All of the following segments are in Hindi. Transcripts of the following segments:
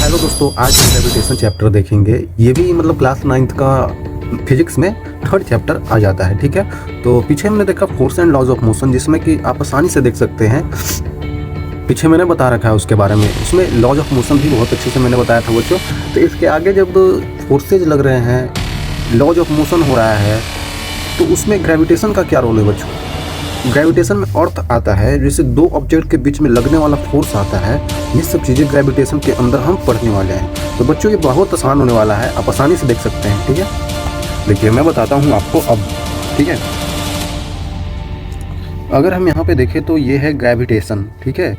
हेलो दोस्तों, आज हम ग्रेविटेशन चैप्टर देखेंगे। ये भी मतलब क्लास 9th का फिजिक्स में थर्ड चैप्टर आ जाता है। ठीक है, तो पीछे हमने देखा force and laws of motion, जिसमें कि आप आसानी से देख सकते हैं। पीछे मैंने बता रखा है उसके बारे में। उसमें लॉज ऑफ मोशन भी बहुत अच्छे से मैंने बताया था बच्चों। तो इसके आगे जब फोर्सेज लग रहे हैं, लॉज ऑफ मोशन हो रहा है, तो उसमें ग्रेविटेशन का क्या रोल है बच्चों। ग्रेविटेशन में अर्थ आता है, जैसे दो ऑब्जेक्ट के बीच में लगने वाला फोर्स आता है। ये सब चीज़ें ग्रेविटेशन के अंदर हम पढ़ने वाले हैं। तो बच्चों ये बहुत आसान होने वाला है, आप आसानी से देख सकते हैं। ठीक है, देखिए मैं बताता हूँ आपको अब। ठीक है, अगर हम यहाँ पे देखें तो ये है ग्रेविटेशन। ठीक है,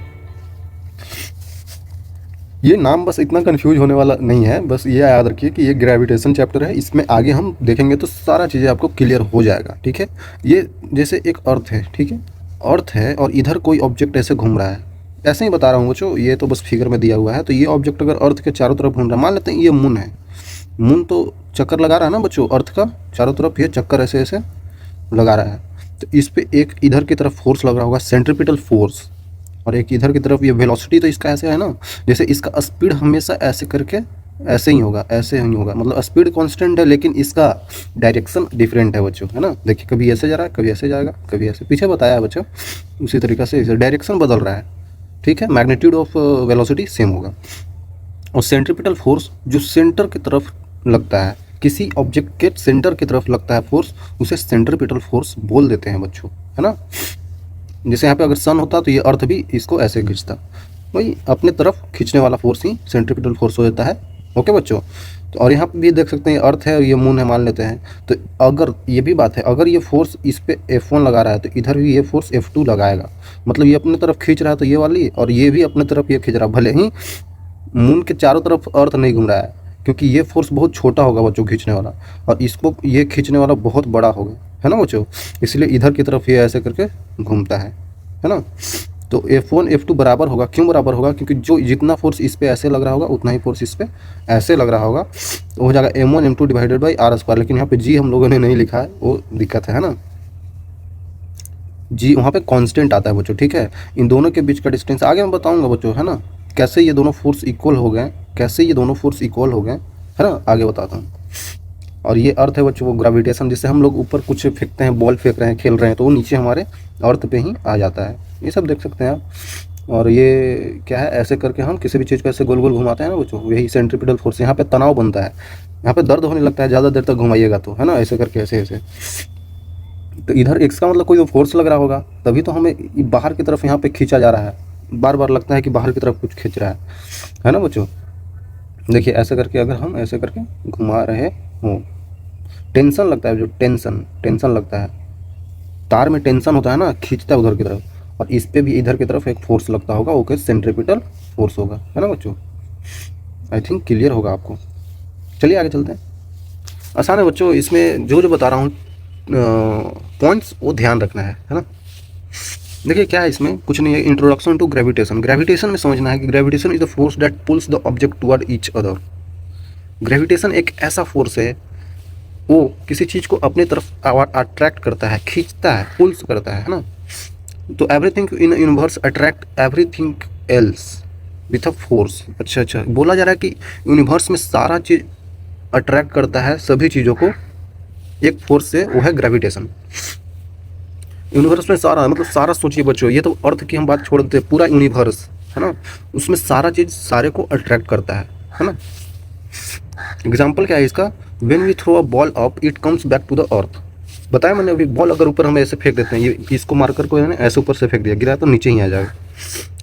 ये नाम बस इतना कंफ्यूज होने वाला नहीं है, बस ये याद रखिए कि ये ग्रेविटेशन चैप्टर है। इसमें आगे हम देखेंगे तो सारा चीज़ें आपको क्लियर हो जाएगा। ठीक है, ये जैसे एक अर्थ है। ठीक है, अर्थ है और इधर कोई ऑब्जेक्ट ऐसे घूम रहा है। ऐसे ही बता रहा हूँ बच्चों, ये तो बस फिगर में दिया हुआ है। तो ये ऑब्जेक्ट अगर अर्थ के चारों तरफ घूम रहा है, मान लेते हैं ये मून है। मून तो चक्कर लगा रहा है ना बच्चों, अर्थ का चारों तरफ ये चक्कर ऐसे ऐसे लगा रहा है। तो इस पर एक इधर की तरफ फोर्स लग रहा होगा, सेंट्रीपिटल फोर्स, और एक इधर की तरफ ये वेलोसिटी। तो इसका ऐसे है ना, जैसे इसका स्पीड हमेशा ऐसे करके ऐसे ही होगा, ऐसे नहीं होगा। मतलब स्पीड कांस्टेंट है, लेकिन इसका डायरेक्शन डिफरेंट है बच्चों, है ना। देखिए कभी ऐसे जा रहा है, कभी ऐसे जाएगा, कभी ऐसे। पीछे बताया है बच्चों, उसी तरीक़े से डायरेक्शन बदल रहा है। ठीक है, मैग्नीट्यूड ऑफ वेलोसिटी सेम होगा। और सेंट्रीपिटल फोर्स जो सेंटर की तरफ लगता है, किसी ऑब्जेक्ट के सेंटर की तरफ लगता है फोर्स, उसे सेंट्रीपिटल फोर्स बोल देते हैं बच्चों, है ना। जैसे यहाँ पे अगर सन होता तो ये अर्थ भी इसको ऐसे खींचता, वही अपने तरफ खींचने वाला फोर्स ही सेंट्रीपिटल फोर्स हो जाता है। ओके बच्चों, तो और यहाँ पे भी देख सकते हैं अर्थ है और ये मून है मान लेते हैं। तो अगर ये भी बात है, अगर ये फोर्स इस पे F1 लगा रहा है तो इधर भी ये फोर्स F2 लगाएगा। मतलब ये अपने तरफ खींच रहा है तो ये वाली, और ये भी अपने तरफ ये खींच रहा है। भले ही मून के चारों तरफ अर्थ नहीं घूम रहा है, क्योंकि ये फोर्स बहुत छोटा होगा बच्चों खींचने वाला, और इसको ये खींचने वाला बहुत बड़ा होगा, है ना बच्चों। इसलिए इधर की तरफ ये ऐसे करके घूमता है ना। तो F1 F2 बराबर होगा। क्यों बराबर होगा? क्योंकि जो जितना फोर्स इस पे ऐसे लग रहा होगा उतना ही फोर्स इस पे ऐसे लग रहा होगा। तो हो जाएगा M1 M2 divided by R square. लेकिन यहाँ पे G हम लोगों ने नहीं लिखा है, वो दिक्कत है ना। G वहाँ पे कांस्टेंट आता है बच्चों। ठीक है, इन दोनों के बीच का डिस्टेंस आगे मैं बताऊँगा बच्चों, है ना। कैसे ये दोनों फोर्स इक्वल हो गए, कैसे ये दोनों फोर्स इक्वल हो गए, है ना, आगे बताता हूँ। और ये अर्थ है बच्चों, वो ग्रेविटेशन, जिससे हम लोग ऊपर कुछ फेंकते हैं, बॉल फेंक रहे हैं, खेल रहे हैं, तो वो नीचे हमारे अर्थ पे ही आ जाता है। ये सब देख सकते हैं आप। और ये क्या है, ऐसे करके हम किसी भी चीज़ को ऐसे गोल गोल घुमाते हैं ना बच्चों, यही सेंट्रीपिटल फोर्स। यहाँ पे तनाव बनता है, यहाँ पे दर्द होने लगता है ज़्यादा देर तक घुमाइएगा तो, है ना, ऐसे करके ऐसे ऐसे। तो इधर एक्स का मतलब कोई फोर्स लग रहा होगा, तभी तो हमें बाहर की तरफ यहाँ पे खींचा जा रहा है। बार बार लगता है कि बाहर की तरफ कुछ खींच रहा है ना बच्चों। देखिए ऐसे करके अगर हम ऐसे करके घुमा रहे हों, टेंशन लगता है, जो टेंशन लगता है, तार में टेंशन होता है ना, खींचता है उधर की तरफ, और इस पे भी इधर की तरफ एक फोर्स लगता होगा, ओके, सेंट्रीपिटल फोर्स होगा, है ना बच्चों। आई थिंक क्लियर होगा आपको। चलिए आगे चलते हैं। आसान है बच्चों, इसमें जो जो बता रहा हूँ पॉइंट्स वो ध्यान रखना है ना। देखिए क्या है, इसमें कुछ नहीं है। Introduction to gravitation. ग्रेविटेशन में समझना है कि gravitation is the force that pulls the object toward each other. Gravitation एक ऐसा फोर्स है, वो किसी चीज़ को अपने तरफ अट्रैक्ट करता है, खींचता है, पुल्स करता है ना। तो everything in universe attract everything else with a force. अच्छा, बोला जा रहा है कि यूनिवर्स में सारा चीज़ अट्रैक्ट करता है सभी चीज़ों को एक फोर्स से, वो है ग्रेविटेशन। यूनिवर्स में सारा, मतलब सारा सोचिए बच्चों, ये तो अर्थ की हम बात छोड़ देते हैं, पूरा यूनिवर्स है ना, उसमें सारा चीज़ सारे को अट्रैक्ट करता है ना। एग्जाम्पल क्या है इसका, when we throw a ball up it comes back to the earth. बताया मैंने अभी, बॉल अगर ऊपर हम ऐसे फेंक देते हैं, ये इसको मार्कर को है ना ऐसे ऊपर से फेंक दिया, गिरा तो नीचे ही आ जाएगा।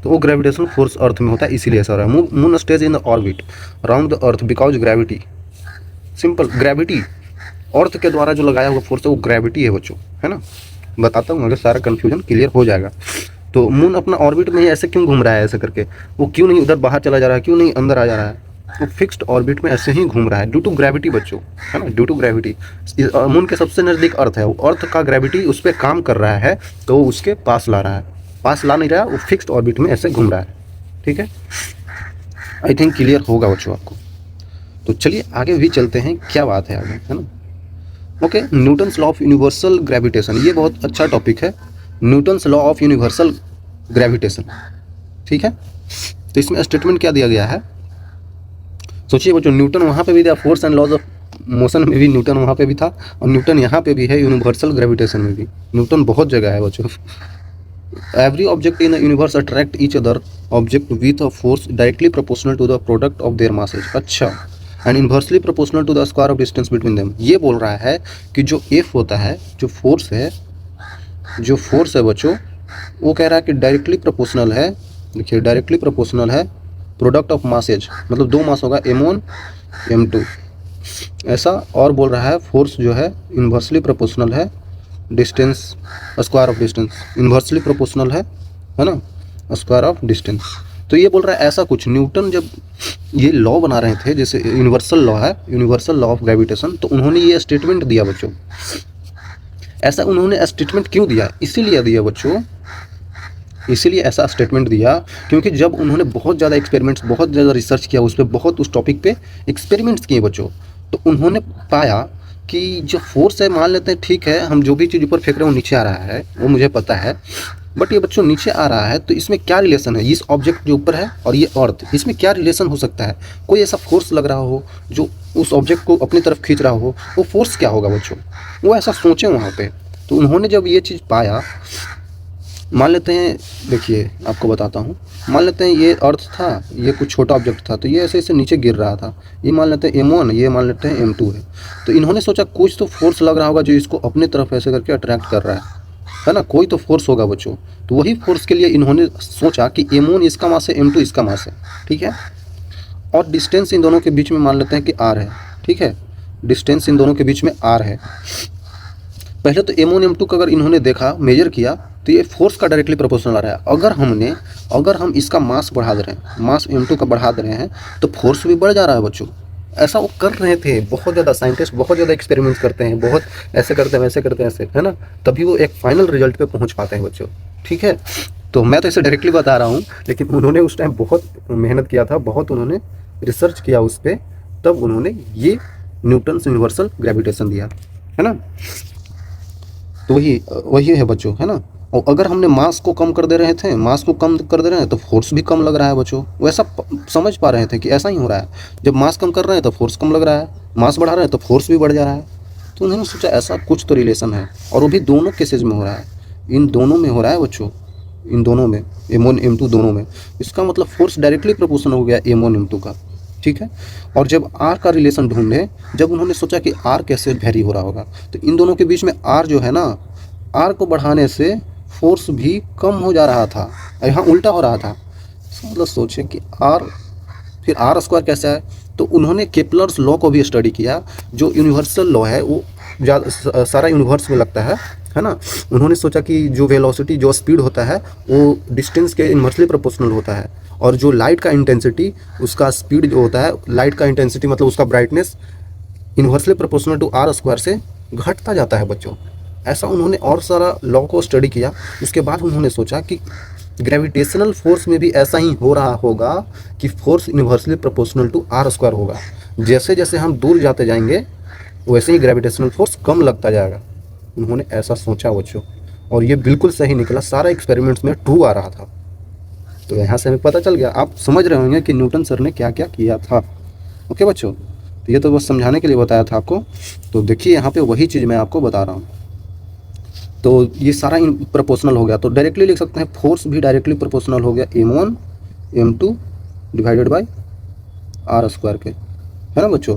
तो वो ग्रेविटेशन फोर्स अर्थ में होता है, इसीलिए ऐसा हो रहा है। Moon stage in the orbit around the earth because gravity. Simple, gravity, earth के द्वारा जो लगाया हुआ फोर्स है वो ग्रेविटी है बच्चों, है ना। बताता हूँ, अगर सारा कन्फ्यूजन क्लियर हो जाएगा। तो मून अपना ऑर्बिट में ही ऐसे क्यों घूम रहा है, ऐसे करके, वो क्यों नहीं उधर बाहर चला जा रहा है, क्यों नहीं अंदर आ जा रहा है, वो फिक्स्ड ऑर्बिट में ऐसे ही घूम रहा है, ड्यू टू ग्रेविटी बच्चों, है ना, ड्यू टू ग्रेविटी। मून के सबसे नज़दीक अर्थ है, वो अर्थ का ग्रेविटी उस पर काम कर रहा है, तो वो उसके पास ला रहा है, पास ला नहीं रहा, वो फिक्स्ड ऑर्बिट में ऐसे घूम रहा है। ठीक है, आई थिंक क्लियर होगा बच्चों आपको। तो चलिए आगे भी चलते हैं, क्या बात है आगे, है ना। Okay, Newton's law of universal gravitation, ये बहुत अच्छा टॉपिक है, Newton's law of universal gravitation. ठीक है, तो इसमें स्टेटमेंट क्या दिया गया है, सोचिए बच्चों, न्यूटन वहाँ पे भी था, force and laws of motion में भी न्यूटन वहाँ पे भी था, और न्यूटन यहाँ पे भी है, यूनिवर्सल ग्रेविटेशन में भी न्यूटन बहुत जगह है बच्चों। Every object in the universe attract each other object with a force directly proportional to the product of their masses. अच्छा, and inversely proportional to the square of distance between them. ये बोल रहा है कि जो एफ होता है, जो फोर्स है बच्चों, वो कह रहा है कि डायरेक्टली प्रोपोर्शनल है। देखिए, डायरेक्टली प्रोपोर्शनल है प्रोडक्ट ऑफ मासेज, मतलब दो मास होगा m1 m2 ऐसा। और बोल रहा है फोर्स जो है इन्वर्सली प्रोपोर्शनल है distance, square of distance, inversely proportional है ना, स्क्वायर ऑफ डिस्टेंस। तो ये बोल रहा है ऐसा कुछ न्यूटन जब ये लॉ बना रहे थे, जैसे यूनिवर्सल लॉ है, यूनिवर्सल लॉ ऑफ ग्रेविटेशन, तो उन्होंने ये स्टेटमेंट दिया बच्चों। ऐसा उन्होंने स्टेटमेंट क्यों दिया? इसीलिए दिया बच्चों, इसीलिए ऐसा स्टेटमेंट दिया क्योंकि जब उन्होंने बहुत ज़्यादा एक्सपेरिमेंट्स, बहुत ज़्यादा रिसर्च किया उस पर, बहुत उस टॉपिक पे एक्सपेरिमेंट्स किए बच्चों, तो उन्होंने पाया कि जो फोर्स है, मान लेते हैं ठीक है, हम जो भी चीज़ ऊपर फेंक रहे हैं वो नीचे आ रहा है, वो मुझे पता है, बट ये बच्चों नीचे आ रहा है, तो इसमें क्या रिलेशन है? इस ऑब्जेक्ट जो ऊपर है और ये अर्थ, इसमें क्या रिलेशन हो सकता है? कोई ऐसा फोर्स लग रहा हो जो उस ऑब्जेक्ट को अपनी तरफ खींच रहा हो, वो फोर्स क्या होगा बच्चों? वो ऐसा सोचें वहाँ पे। तो उन्होंने जब ये चीज़ पाया, मान लेते हैं, देखिए आपको बताता हूँ, मान लेते हैं ये अर्थ था, ये कुछ छोटा ऑब्जेक्ट था, तो ये ऐसे ऐसे नीचे गिर रहा था, ये मान लेते हैं m1, ये मान लेते हैं m2 है। तो इन्होंने सोचा कुछ तो फोर्स लग रहा होगा जो इसको अपने तरफ ऐसे करके अट्रैक्ट कर रहा है ना, कोई तो फोर्स होगा बच्चों। तो वही फोर्स के लिए इन्होंने सोचा कि m1 इसका मास है, m2 इसका मास है, ठीक है, और डिस्टेंस इन दोनों के बीच में मान लेते हैं कि r है, ठीक है, डिस्टेंस इन दोनों के बीच में r है। पहले तो m1 m2 का अगर इन्होंने देखा, मेजर किया, तो ये फोर्स का डायरेक्टली प्रोपोर्शनल आ रहा है। अगर हम इसका मास बढ़ा दे रहे हैं, मास m2 का बढ़ा दे रहे हैं, तो फोर्स भी बढ़ जा रहा है बच्चों। ऐसा वो कर रहे थे, बहुत ज़्यादा साइंटिस्ट बहुत ज़्यादा एक्सपेरिमेंट्स करते हैं, बहुत ऐसे करते हैं वैसे करते हैं, ऐसे है ना, तभी वो एक फाइनल रिजल्ट पे पहुंच पाते हैं बच्चों, ठीक है। तो मैं तो इसे डायरेक्टली बता रहा हूँ, लेकिन उन्होंने उस टाइम बहुत मेहनत किया था, बहुत उन्होंने रिसर्च किया उस पर, तब उन्होंने ये न्यूटन्स यूनिवर्सल ग्रेविटेशन दिया, है ना। तो वही है बच्चों, है ना। और अगर हमने मास को कम कर दे रहे थे, मास को कम कर दे रहे हैं, तो फोर्स भी कम लग रहा है बच्चों। वैसा समझ पा रहे थे कि ऐसा ही हो रहा है, जब मास कम कर रहे हैं तो फोर्स कम लग रहा है, मास बढ़ा रहे हैं तो फोर्स भी बढ़ जा रहा है। तो उन्होंने सोचा ऐसा कुछ तो रिलेशन है, और वो भी दोनों केसेज में हो रहा है, इन दोनों में हो रहा है बच्चों, इन दोनों में, m1 m2 दोनों में। इसका मतलब फोर्स डायरेक्टली प्रोपोर्शनल हो गया m1 m2 का, ठीक है। और जब r का रिलेशन ढूंढे, जब उन्होंने सोचा कि r कैसे वेरी हो रहा होगा, तो इन दोनों के बीच में r जो है ना, r को बढ़ाने से फोर्स भी कम हो जा रहा था, यहाँ उल्टा हो रहा था। मतलब सोचे कि r, फिर r स्क्वायर कैसा है, तो उन्होंने केपलर्स लॉ को भी स्टडी किया, जो यूनिवर्सल लॉ है, वो ज़्यादा सारा यूनिवर्स में लगता है ना। उन्होंने सोचा कि जो वेलोसिटी, जो स्पीड होता है, वो डिस्टेंस के इन्वर्सली प्रोपोर्शनल होता है, और जो लाइट का इंटेंसिटी, उसका स्पीड जो होता है, लाइट का इंटेंसिटी मतलब उसका brightness, inversely proportional to r square से घटता जाता है बच्चों। ऐसा उन्होंने और सारा लॉ को स्टडी किया। उसके बाद उन्होंने सोचा कि ग्रेविटेशनल फोर्स में भी ऐसा ही हो रहा होगा कि force inversely proportional to r square होगा। जैसे जैसे हम दूर जाते जाएंगे, वैसे ही ग्रेविटेशनल फोर्स कम लगता जाएगा। उन्होंने ऐसा सोचा बच्चों, और ये बिल्कुल सही निकला, सारा एक्सपेरिमेंट्स में ट्रू आ रहा था। तो यहाँ से हमें पता चल गया, आप समझ रहे होंगे कि न्यूटन सर ने क्या क्या किया था। ओके बच्चों, तो ये तो बस समझाने के लिए बताया था आपको। तो देखिए यहाँ पे वही चीज़ मैं आपको बता रहा हूँ। तो ये सारा प्रोपोर्शनल हो गया, तो डायरेक्टली लिख सकते हैं, फोर्स भी डायरेक्टली प्रोपोर्शनल हो गया m1 m2 divided by r square के, है ना बच्चों।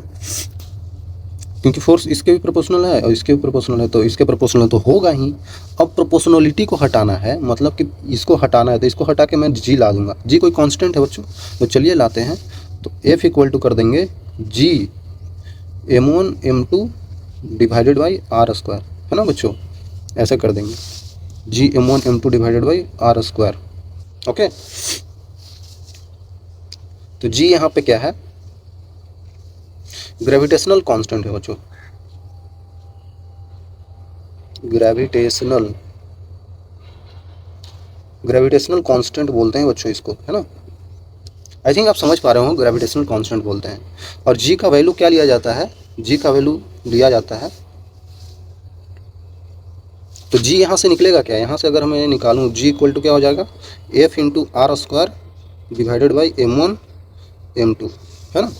क्योंकि फोर्स इसके भी प्रोपोर्शनल है और इसके भी प्रोपोर्शनल है, तो इसके प्रोपोर्शनल तो होगा ही। अब प्रोपोर्शनलिटी को हटाना है, मतलब कि इसको हटाना है, तो इसको हटा के मैं g ला दूंगा। g कोई कांस्टेंट है बच्चों, तो चलिए लाते हैं। तो f इक्वल टू कर देंगे g m1 m2 divided by r square, है ना बच्चों, ऐसे कर देंगे g m1 m2 divided by r square. Okay, तो g यहाँ पे क्या है, ग्रेविटेशनल कांस्टेंट है बच्चों, ग्रेविटेशनल कांस्टेंट बोलते हैं बच्चों इसको, है ना। आई थिंक आप समझ पा रहे हो, ग्रेविटेशनल कांस्टेंट बोलते हैं। और g का वैल्यू क्या लिया जाता है, g का वैल्यू लिया जाता है, तो g यहाँ से निकलेगा क्या, यहाँ से अगर मैं निकालूँ g इक्वल टू क्या हो जाएगा, f into r square divided by m1 m2, है ना।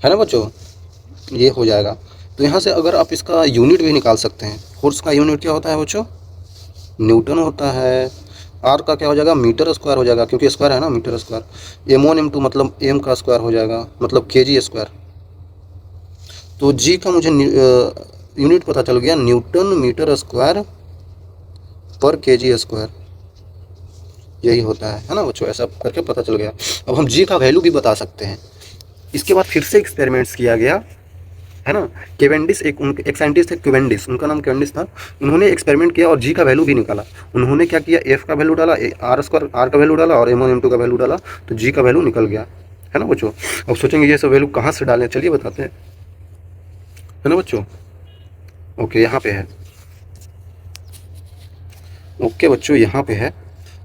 है ना बच्चों, ये हो जाएगा। तो यहाँ से अगर आप इसका यूनिट भी निकाल सकते हैं। फोर्स का यूनिट क्या होता है बच्चों, न्यूटन होता है। आर का क्या हो जाएगा, मीटर स्क्वायर हो जाएगा, क्योंकि स्क्वायर है ना, मीटर स्क्वायर। M1 M2 मतलब एम का स्क्वायर हो जाएगा, मतलब kg स्क्वायर। तो जी का मुझे यूनिट पता चल गया, न्यूटन मीटर स्क्वायर पर kg स्क्वायर, यही होता है ना बच्चों, ऐसा करके पता चल गया। अब हम जी का वैल्यू भी बता सकते हैं। इसके बाद फिर से एक्सपेरिमेंट्स किया गया, है ना। केवेंडिस, एक साइंटिस्ट है केवेंडिस, उनका नाम केवेंडिस था। उन्होंने एक्सपेरिमेंट किया और जी का वैल्यू भी निकाला। उन्होंने क्या किया, एफ का वैल्यू डाला, आर स्क्वायर आर का वैल्यू डाला, और M1 M2 का वैल्यू डाला, तो जी का वैल्यू निकल गया, है ना बच्चों। अब सोचेंगे ये सब वैल्यू कहाँ से डालें, चलिए बताते हैं, है ना बच्चों। ओके, यहाँ पे है, ओके बच्चों, यहाँ पे है।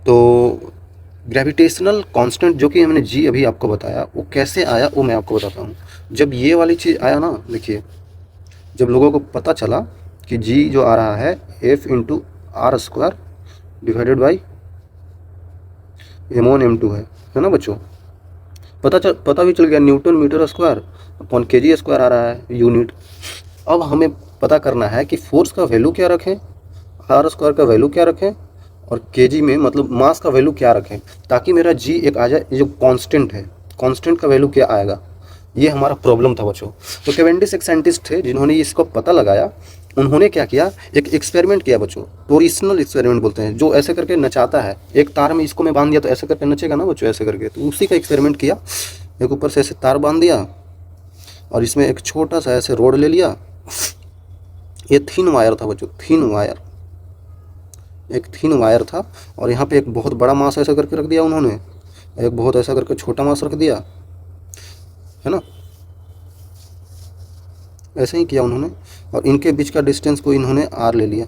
तो ग्रेविटेशनल कांस्टेंट जो कि हमने जी अभी आपको बताया, वो कैसे आया वो मैं आपको बताता हूँ। जब ये वाली चीज़ आया ना, देखिए, जब लोगों को पता चला कि जी जो आ रहा है F × R² divided by M1 M2 है ना बच्चों। पता भी चल गया, newton meter square upon kg square आ रहा है यूनिट। अब हमें पता करना है कि फोर्स का वैल्यू क्या रखें, R² का वैल्यू क्या रखें, और kg में मतलब मास का वैल्यू क्या रखें, ताकि मेरा जी एक आ जाए, ये जो कांस्टेंट है, कांस्टेंट का वैल्यू क्या आएगा, ये हमारा प्रॉब्लम था बच्चों। तो केवेंडिस एक साइंटिस्ट थे जिन्होंने इसको पता लगाया। उन्होंने क्या किया, एक एक्सपेरिमेंट किया बच्चों, टोरिशनल एक्सपेरिमेंट बोलते हैं, जो ऐसे करके नचाता है। एक तार में इसको मैं बांध दिया तो ऐसे करके नचेगा ना बच्चों, ऐसे करके। तो उसी का एक्सपेरिमेंट किया। एक ऊपर से ऐसे तार बांध दिया और इसमें एक छोटा सा ऐसे रोड ले लिया। ये थिन वायर था बच्चों, थिन वायर, एक थिन वायर था। और यहाँ पे एक बहुत बड़ा मास ऐसा करके रख दिया उन्होंने, एक बहुत ऐसा करके छोटा मास रख दिया, है ना, ऐसे ही किया उन्होंने। और इनके बीच का डिस्टेंस को इन्होंने R ले लिया।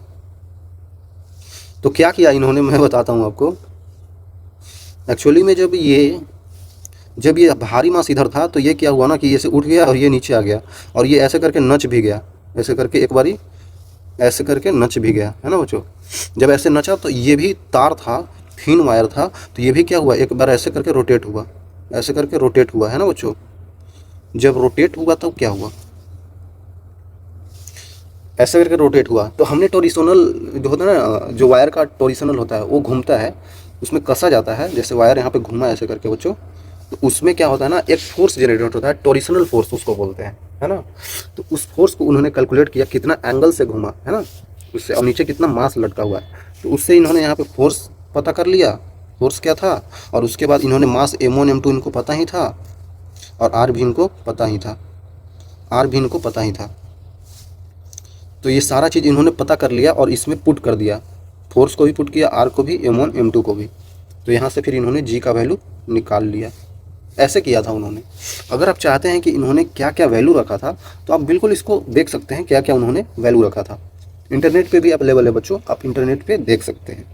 तो क्या किया इन्होंने, मैं बताता हूँ आपको। एक्चुअली में जब ये भारी मास इधर था, तो ये क्या हुआ ना कि ये से उठ गया और ये नीचे आ गया, और ये ऐसे करके नच भी गया, ऐसे करके एक बारी ऐसे करके नच भी गया, है ना बच्चों। जब ऐसे नचा तो ये भी तार था, थिन वायर था, तो ये भी क्या हुआ, एक बार ऐसे करके रोटेट हुआ, ऐसे करके रोटेट हुआ, है ना बच्चों। जब रोटेट हुआ तब क्या हुआ, ऐसे करके रोटेट हुआ। तो हमने टोरिशनल जो होता है ना, जो वायर का टोरिशनल होता है, वो घूमता है, उसमें कसा जाता है। जैसे वायर यहाँ पे घूमा ऐसे करके बच्चों, तो उसमें क्या होता है ना, एक फोर्स जनरेट होता है, टोरिशनल फोर्स उसको बोलते हैं, है ना। तो उस फोर्स को उन्होंने कैलकुलेट किया, कितना एंगल से घूमा, है ना, उससे, और नीचे कितना मास लटका हुआ है। तो उससे इन्होंने यहाँ पे फोर्स पता कर लिया, फोर्स क्या था। और उसके बाद इन्होंने मास M1 M2 इनको पता ही था, और R भी इनको पता ही था, R भी इनको पता ही था। तो ये सारा चीज़ इन्होंने पता कर लिया और इसमें पुट कर दिया, फोर्स को भी पुट किया, R को भी, M1 M2 को भी। तो यहाँ से फिर इन्होंने जी का वैल्यू निकाल लिया। ऐसे किया था उन्होंने। अगर आप चाहते हैं कि इन्होंने क्या क्या वैल्यू रखा था, तो आप बिल्कुल इसको देख सकते हैं, क्या क्या उन्होंने वैल्यू रखा था। इंटरनेट पे भी अवेलेबल है बच्चों, आप इंटरनेट पे देख सकते हैं।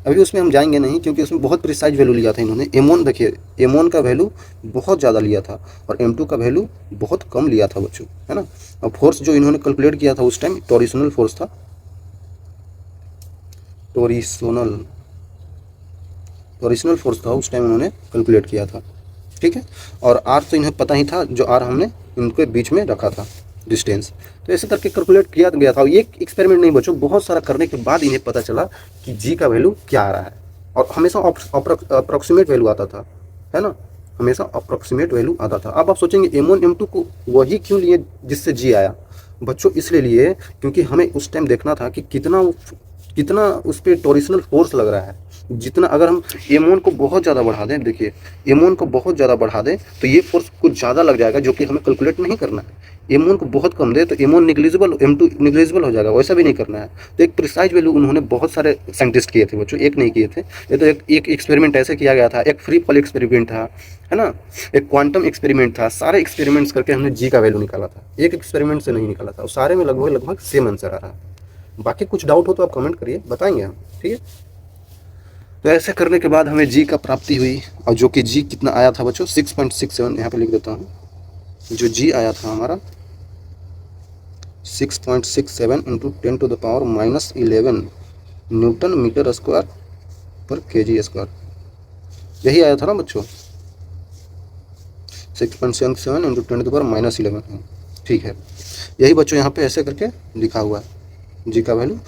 अभी उसमें हम जाएंगे नहीं, क्योंकि उसमें बहुत प्रिसाइज वैल्यू लिया था इन्होंने। M1 देखिए, M1 का वैल्यू बहुत ज़्यादा लिया था, और M2 का वैल्यू बहुत कम लिया था बच्चों, है ना। और फोर्स जो इन्होंने कैलकुलेट किया था उस टाइम, टोरिशनल फोर्स था, टोरिशनल फोर्स था उस टाइम उन्होंने कैलकुलेट किया था, ठीक है। और R तो इन्हें पता ही था, जो R हमने इनके बीच में रखा था डिस्टेंस। तो ऐसे करके कैलकुलेट किया गया था। ये एक्सपेरिमेंट नहीं बच्चों, बहुत सारा करने के बाद इन्हें पता चला कि जी का वैल्यू क्या आ रहा है। और हमेशा अप्रॉक्सीमेट वैल्यू आता था, है ना, हमेशा अप्रॉक्सीमेट वैल्यू आता था। अब आप सोचेंगे M1 M2 को वही क्यों लिए जिससे जी आया बच्चों, इसलिए लिए क्योंकि हमें उस टाइम देखना था कि कितना उस पर टोरिशनल फोर्स लग रहा है। जितना अगर हम M1 को बहुत ज़्यादा बढ़ा दें, देखिए M1 को बहुत ज़्यादा बढ़ा दें तो ये फोर्स कुछ ज़्यादा लग जाएगा, जो कि हमें कैलकुलेट नहीं करना है। M1 को बहुत कम दे तो M1 निग्लिजिबल, M2 निग्लिजिबल हो जाएगा, वैसा भी नहीं करना है। तो एक प्रिसाइज वैल्यू उन्होंने बहुत सारे साइंटिस्ट किए थे बच्चों, एक नहीं किए थे। ये तो एक एक्सपेरिमेंट ऐसे किया गया था, एक फ्री फॉल एक्सपेरिमेंट था, है ना, एक क्वांटम एक्सपेरिमेंट था। सारे एक्सपेरिमेंट्स करके हमने जी का वैल्यू निकाला था, एक एक्सपेरिमेंट से नहीं निकाला था। और सारे में लगभग सेम आंसर आ रहा है। बाकी कुछ डाउट हो तो आप कमेंट करिए, बताएंगे हम, ठीक है। तो ऐसे करने के बाद हमें जी का प्राप्ति हुई, और जो कि जी कितना आया था बच्चों, 6.67, यहाँ पे लिख देता हूँ। जो जी आया था हमारा 6.67 इंटू 10⁻⁻11 न्यूटन मीटर स्क्वायर पर kg स्क्वायर, यही आया था ना बच्चों, 6.77 इंटू 10⁻⁻11 है, ठीक है। यही बच्चों यहाँ पे ऐसे करके लिखा हुआ है, जी का वैल्यू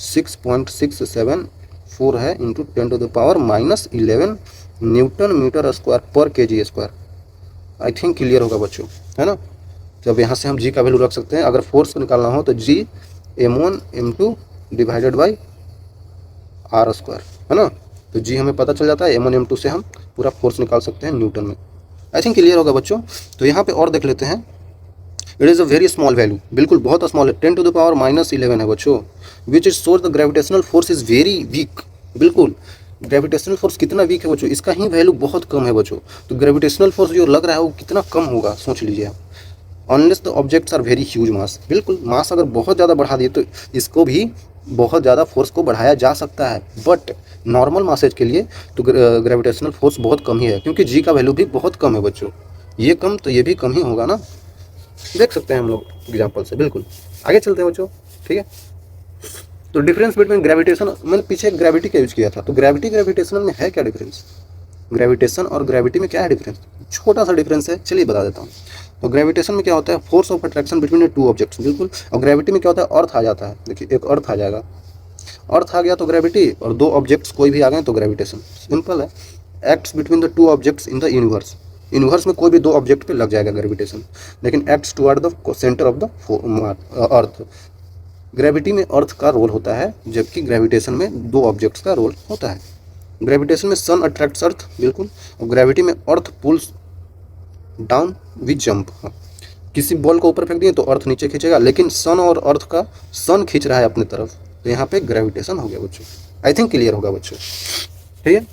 6.674 है इंटू 10⁻⁻11 न्यूटन मीटर स्क्वायर पर kg square. I think clear होगा बच्चों, है ना। तो अब यहाँ से हम जी का वैल्यू रख सकते हैं। अगर फोर्स को निकालना हो तो G m1 m2 divided by r square, है ना। तो जी हमें पता चल जाता है, m1 m2 से हम पूरा फोर्स निकाल सकते हैं न्यूटन में। आई थिंक क्लियर होगा बच्चों। तो यहाँ पे और देख लेते हैं, it is a very small value, बिल्कुल बहुत स्मॉल है, 10⁻⁻11 है बच्चों, which is shows the gravitational force is very weak. बिल्कुल ग्रेविटेशनल फोर्स कितना वीक है बच्चों, इसका ही वैल्यू बहुत कम है बच्चों। तो ग्रेविटेशनल फोर्स जो लग रहा है वो कितना कम होगा सोच लीजिए आप। Unless the objects are very huge mass, बिल्कुल मास अगर बहुत ज़्यादा बढ़ा दिए तो इसको भी बहुत ज़्यादा फोर्स को बढ़ाया जा सकता है, बट नॉर्मल मासेज के लिए तो ग्रेविटेशनल फोर्स बहुत कम ही है, क्योंकि जी का वैल्यू भी बहुत कम है बच्चों। ये कम तो ये भी कम ही होगा ना, देख सकते हैं हम लोग एग्जाम्पल से। बिल्कुल आगे चलते हैं बच्चों, ठीक है। तो डिफरेंस बिटवीन ग्रेविटेशन, मैंने पीछे ग्रेविटी का यूज किया था, तो ग्रेविटी ग्रेविटेशनल में है क्या डिफरेंस, ग्रेविटेशन और ग्रेविटी में क्या है डिफरेंस, छोटा सा डिफरेंस है, चलिए बता देता हूँ। तो ग्रेविटेशन में क्या होता है, force of attraction between two objects, बिल्कुल। और ग्रेविटी में क्या होता है, अर्थ आ जाता है, देखिए एक अर्थ आ जाएगा, अर्थ आ गया तो ग्रेविटी, और दो ऑब्जेक्ट्स कोई भी आ गए तो ग्रेविटेशन, सिंपल है। Acts between the two objects in the universe, universe में कोई भी दो ऑब्जेक्ट पे लग जाएगा ग्रेविटेशन, लेकिन acts toward the centre of the earth. Gravity में अर्थ का रोल होता है, जबकि ग्रेविटेशन में दो ऑब्जेक्ट्स का रोल होता है। ग्रेविटेशन में सन अट्रैक्ट्स अर्थ, बिल्कुल, और ग्रेविटी में अर्थ पुल्स डाउन विद जंप। किसी बॉल को ऊपर फेंक दिए तो अर्थ नीचे खींचेगा, लेकिन सन और अर्थ का सन खींच रहा है अपनी तरफ, तो यहाँ पे ग्रेविटेशन हो गया बच्चों। आई थिंक क्लियर होगा बच्चों, ठीक है।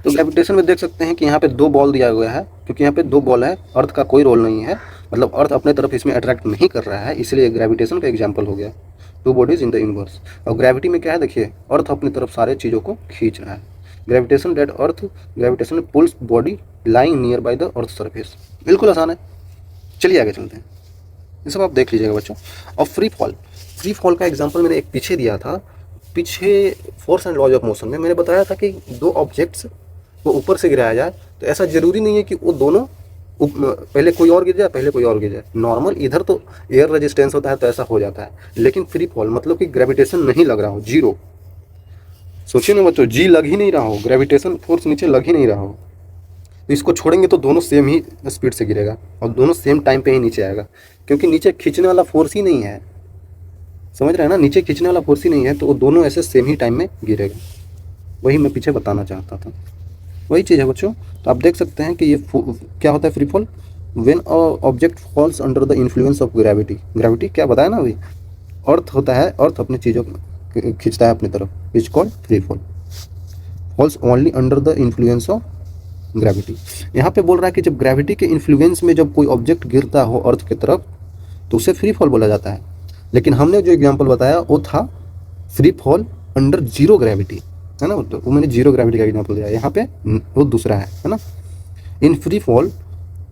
तो ग्रेविटेशन में देख सकते हैं कि यहाँ पे दो बॉल दिया हुआ है, क्योंकि यहाँ पे दो बॉल है, अर्थ का कोई रोल नहीं है, मतलब अर्थ अपने तरफ इसमें अट्रैक्ट नहीं कर रहा है, इसलिए ग्रेविटेशन का एग्जाम्पल हो गया, two bodies in the universe. और ग्रेविटी में क्या है, देखिए अर्थ अपनी तरफ सारे चीज़ों को खींच रहा है। Gravitation that earth, gravitation pulls body lying near by the earth surface, बिल्कुल आसान है। चलिए आगे चलते हैं, ये सब आप देख लीजिएगा बच्चों। और फ्री फॉल, फ्री फॉल का एग्जाम्पल मैंने एक पीछे दिया था, पीछे force and laws of motion में मैंने बताया था कि दो ऑब्जेक्ट्स को ऊपर से गिराया जाए तो ऐसा जरूरी नहीं है कि वो दोनों पहले कोई और गिर जाए पहले कोई और गिर जाए। नॉर्मल इधर तो एयर रेजिस्टेंस होता है तो ऐसा हो जाता है, लेकिन फ्री फॉल मतलब कि ग्रेविटेशन नहीं लग रहा हो, जीरो। सोचिए ना बच्चों, जी लग ही नहीं रहा हो, ग्रेविटेशन फोर्स नीचे लग ही नहीं रहा हो, तो इसको छोड़ेंगे तो दोनों सेम ही स्पीड से गिरेगा और दोनों सेम टाइम पे ही नीचे आएगा, क्योंकि नीचे खींचने वाला फोर्स ही नहीं है, समझ रहे हैं ना, नीचे खींचने वाला फोर्स ही नहीं है, तो वो दोनों ऐसे सेम ही टाइम में गिरेगा। वही मैं पीछे बताना चाहता था, वही चीज़ है बच्चों। तो आप देख सकते हैं कि ये क्या होता है free fall, when object falls under the influence of gravity. Gravity क्या बताया ना अभी, अर्थ होता है, अर्थ अपनी चीज़ों को खींचता है अपनी तरफ, which called free fall, falls only under the influence of gravity. यहाँ पे बोल रहा है कि जब ग्रेविटी के इन्फ्लुएंस में जब कोई ऑब्जेक्ट गिरता हो अर्थ की तरफ तो उसे फ्री फॉल बोला जाता है, लेकिन हमने जो एग्जांपल बताया वो था free fall under zero gravity, है ना, तो वो मैंने जीरो ग्रेविटी का एग्जांपल दिया, यहाँ पे वो दूसरा है ना। इन फ्री फॉल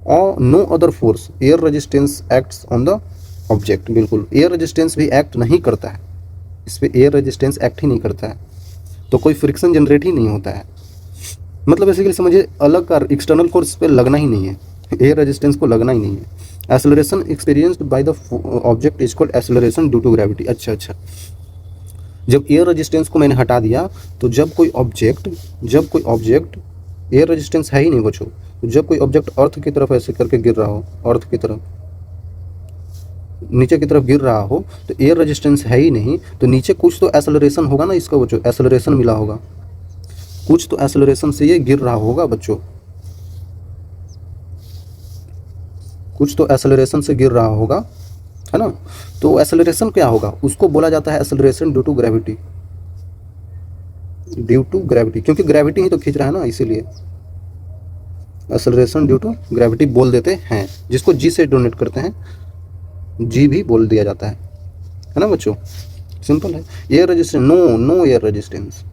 और no other force air resistance acts on the object, बिल्कुल एयर रेजिस्टेंस भी एक्ट नहीं करता है, इस पर एयर रेजिस्टेंस एक्ट ही नहीं करता है, तो कोई फ्रिक्शन जनरेट ही नहीं होता है, मतलब बेसिकली समझिए अलग का एक्सटर्नल फोर्स पे लगना ही नहीं है, एयर रेजिस्टेंस को लगना ही नहीं है। Acceleration experienced by the object is called acceleration due to gravity. अच्छा, जब एयर रेजिस्टेंस को मैंने हटा दिया तो जब कोई ऑब्जेक्ट एयर रेजिस्टेंस है ही नहीं बच्चों, तो जब कोई ऑब्जेक्ट अर्थ की तरफ ऐसे करके गिर रहा हो, अर्थ की तरफ नीचे की तरफ गिर रहा हो, तो एयर रेजिस्टेंस है ही नहीं, तो नीचे कुछ तो एक्सेलरेशन होगा ना इसका बच्चों, एक्सेलरेशन मिला होगा, कुछ तो एक्सेलरेशन से ये गिर रहा होगा बच्चों, कुछ तो एक्सेलरेशन से गिर रहा होगा, है ना। तो एक्सेलरेशन क्या होगा, उसको बोला जाता है acceleration due to gravity, due to gravity, क्योंकि ग्रेविटी ही तो खींच रहा है ना, इसीलिए एक्सेलरेशन ड्यू टू ग्रेविटी बोल देते हैं, जिसको जी से डोनेट करते हैं, जी भी बोल दिया जाता है ना बच्चों, सिंपल है। Air resistance, no air resistance,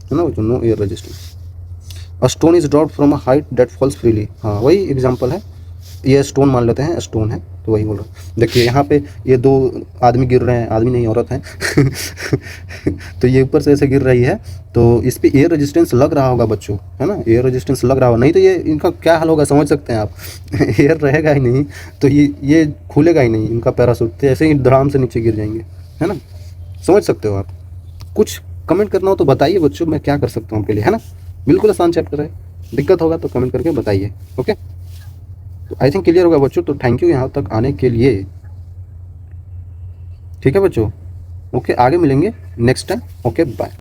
है ना बच्चों, no air resistance. A stone is dropped from a height that falls freely, हाँ वही एग्जांपल है, ये स्टोन मान लेते हैं, स्टोन है तो वही बोल रहा हूँ। देखिए यहाँ पे ये 2 आदमी गिर रहे हैं, आदमी नहीं औरत हैं तो ये ऊपर से ऐसे गिर रही है, तो इस पे एयर रेजिस्टेंस लग रहा होगा बच्चों, है ना, एयर रेजिस्टेंस लग रहा होगा, नहीं तो ये इनका क्या हाल होगा समझ सकते हैं आप एयर रहेगा ही नहीं तो ये खुलेगा ही नहीं इनका पैराशूट, तो ऐसे ही धड़ाम से नीचे गिर जाएंगे, है ना, समझ सकते हो आप। कुछ कमेंट करना हो तो बताइए बच्चों, मैं क्या कर सकता हूँ आपके लिए, है ना। बिल्कुल आसान चैप्टर है, दिक्कत होगा तो कमेंट करके बताइए। ओके, तो आई थिंक क्लियर होगा बच्चों, तो थैंक यू यहाँ तक आने के लिए। ठीक है बच्चों, ओके, आगे मिलेंगे नेक्स्ट टाइम। Okay, bye.